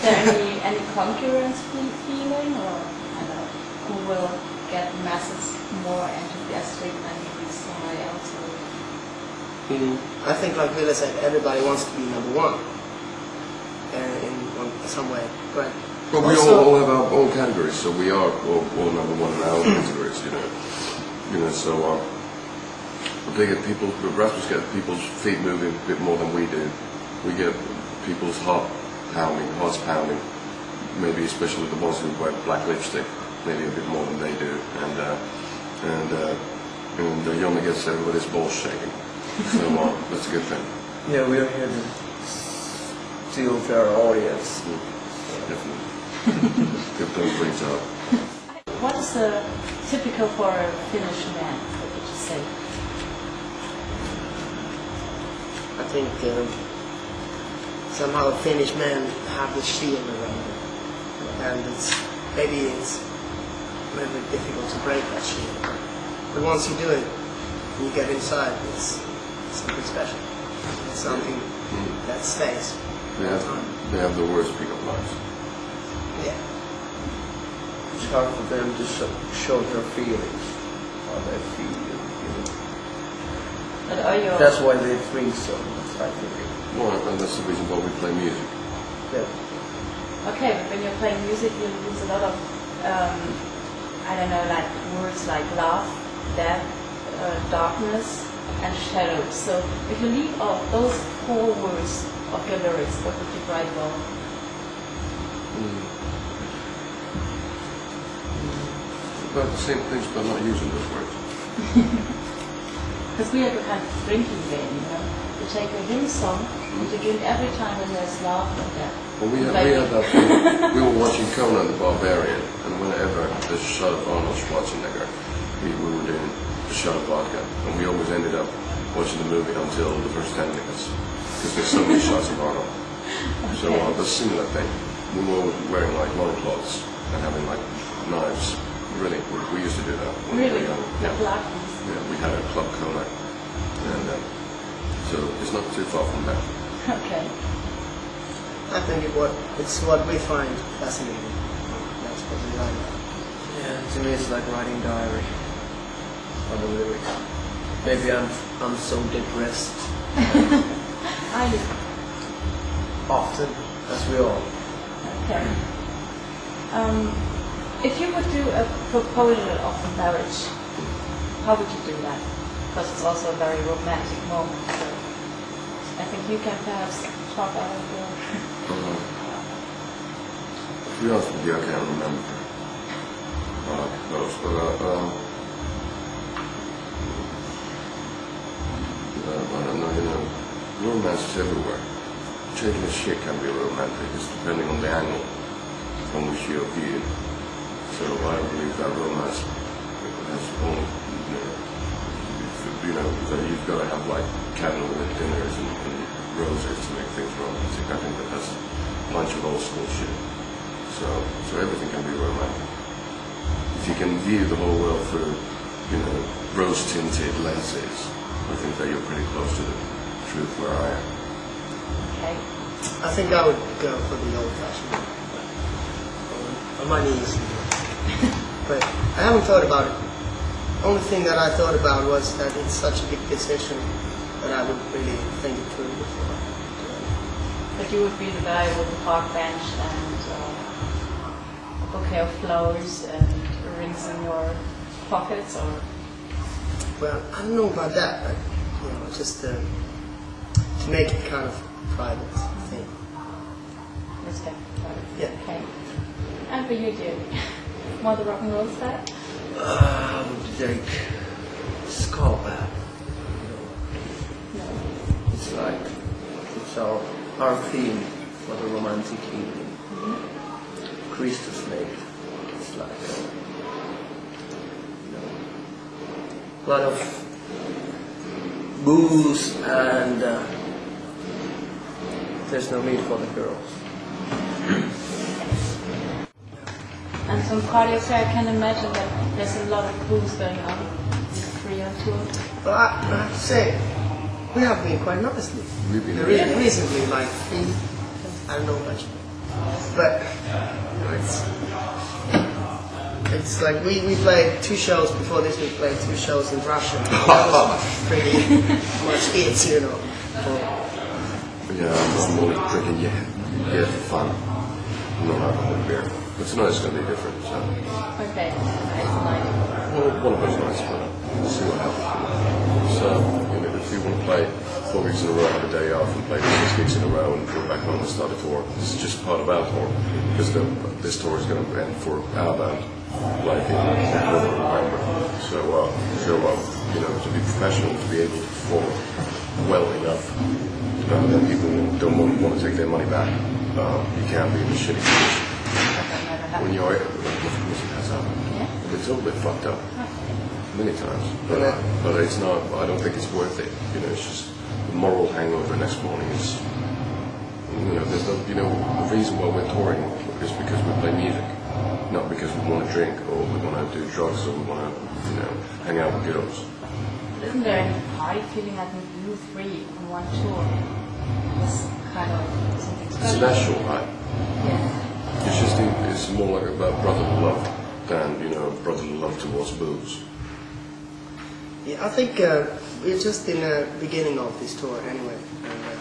there any concurrence feeling, or I don't know, who will get masses more enthusiastic than somebody else? I think, like Ville said, everybody wants to be number one in some way, but well, we all have our own categories, so we are all number one in our own categories, So they get rappers get people's feet moving a bit more than we do. We get people's hearts pounding, maybe especially the ones who wear black lipstick, maybe a bit more than they do, and Jonne gets everybody's balls shaking. So that's a good thing. Yeah, we are here to deal with our audience. Definitely. Get those things out. What is typical for a Finnish man? What would you say? I think somehow Finnish men have the shield around them, and maybe it's very difficult to break that shield. But once you do it, and you get inside, it's something special. It's something that stays. They have the worst pick-up lines. Yeah. It's hard for them to show their feelings, how they feel. That's why they drink so much, I think. Well, and that's the reason why we play music. Yeah. Okay, but when you're playing music, you use a lot of, I don't know, like words like love, death, darkness, and shadow. So if you leave out those 4 words of your lyrics, what would you write about? About the same things, but not using those words. Because we have a kind of drinking game, You take a hymn song, and you drink every time when there's love and death. Well, we had that thing. We were watching Conan the Barbarian, and whenever there's a shot of Arnold Schwarzenegger, we were doing a shot of vodka, and we always ended up watching the movie until the first 10 minutes, because there's so many shots of Arnold. Okay. So the similar thing. We were wearing like loincloths and having like knives. Really, we used to do that. Really? Yeah. Yeah, we had a club Conan, and so it's not too far from that. Okay. I think it's what we find fascinating. That's what we like. Yeah, to me it's like writing diary on the lyrics. Maybe I'm so depressed. I do. Often, as we all. Okay. If you would do a proposal of marriage, how would you do that? Because it's also a very romantic moment. So I think you can perhaps talk about it. To be honest with you, I can't remember those, but I don't know, romance is everywhere. Taking a shit can be romantic, it's depending on the angle from which you view. So I believe that romance has only, that you've got to have like candlelit dinners and roses to make things romantic. I think that's a bunch of old school shit. So everything can be romantic. If you can view the whole world through, rose-tinted lenses, I think that you're pretty close to the truth where I am. Okay. I think I would go for the old-fashioned on my knees. But I haven't thought about it. Only thing that I thought about was that it's such a big decision that I would really think it through before. But you would be the guy with the park bench and a bouquet of flowers and rings in your pockets, or? Well, I don't know about that, but just to make it kind of private thing. Respect private. Yeah. Okay. And for you, dear, more the rock and roll style? I would take skull bath. No. It's like it's our theme for the romantic evening. Christus made. It's like a lot of booze and there's no need for the girls. And some parties where I can imagine that there's a lot of booze going on. Free on tour. Well, I have to say, we have been quite nice. We've been recently, like, I don't know much. But it's like we played 2 shows before this. We played 2 shows in Russia. That was pretty much it, you know. Yeah, I'm only drinking yeah for fun. Non-alcoholic beer. But tonight it's going to be different. So. Okay, nice night. Well, one of those nights, but we'll see what happens. So, if you want to play 4 weeks in a row, have a day off, and play 6 gigs in a row, and go back home and start a tour, this is just part of our tour. Because this tour is going to end for our band, like in November. So, to be professional, to be able to perform well enough, that people don't want to take their money back. You can't be in a shitty condition. When you're, music has happened. Yeah. It's all a bit fucked up. Many times. But it's not, I don't think it's worth it. It's just the moral hangover next morning is, there's no, the reason why we're touring is because we play music. Not because we want to drink or we want to do drugs or we want to, hang out with girls. Isn't there any party feeling like you 3 on one tour? It's kind of something special. It's natural, right? Yeah. It's just, it's more like about brotherly love than, brotherly love towards booze. Yeah, I think we're just in the beginning of this tour anyway. And,